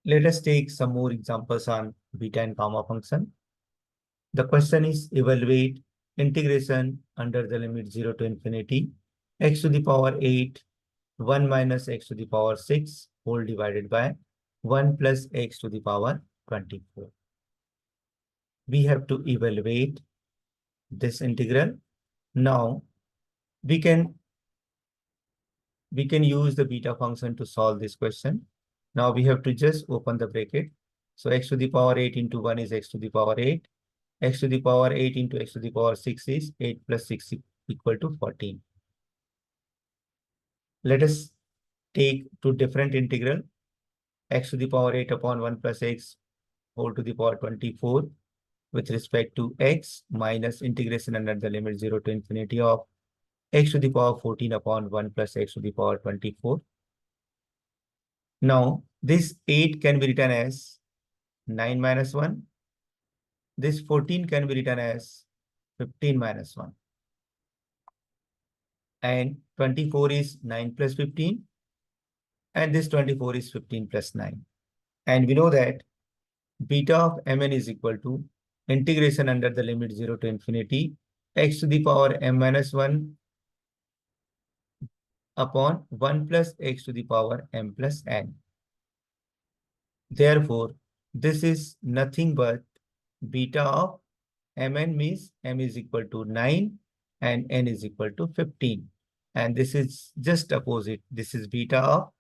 Let us take some more examples on beta and gamma function. The question is evaluate integration under the limit 0 to infinity x to the power 8, 1 minus x to the power 6 whole divided by 1 plus x to the power 24. We have to evaluate this integral. Now we can use the beta function to solve this question. Now we have to just open the bracket. So x to the power 8 into 1 is x to the power 8. X to the power 8 into x to the power 6 is 8 plus 6 equal to 14. Let us take two different integral. X to the power 8 upon 1 plus x whole to the power 24 with respect to x minus integration under the limit 0 to infinity of x to the power 14 upon 1 plus x to the power 24. Now, this 8 can be written as 9 minus 1. This 14 can be written as 15 minus 1. And 24 is 9 plus 15. And this 24 is 15 plus 9. And we know that beta of mn is equal to integration under the limit 0 to infinity x to the power m minus 1 upon 1 plus x to the power m plus n. Therefore, this is nothing but beta of mn means m is equal to 9 and n is equal to 15. And this is just opposite. This is beta of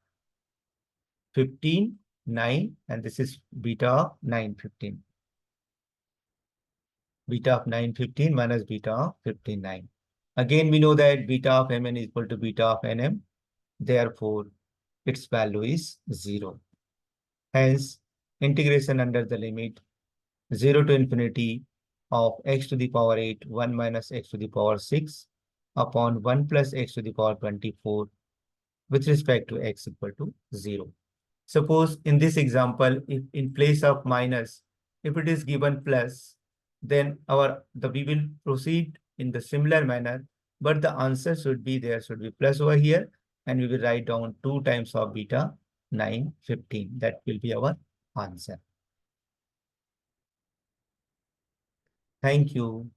15, 9, and this is beta of 9, 15. Beta of 9, 15 minus beta of 15, 9. Again, we know that beta of mn is equal to beta of nm. Therefore, its value is 0. Hence, integration under the limit 0 to infinity of x to the power 8, 1 minus x to the power 6 upon 1 plus x to the power 24 with respect to x equal to 0. Suppose in this example, if in place of minus, if it is given plus, then we will proceed in the similar manner, but the answer should be there should be plus over here, and we will write down 2 times of beta 9, 15. That will be our answer. Thank you.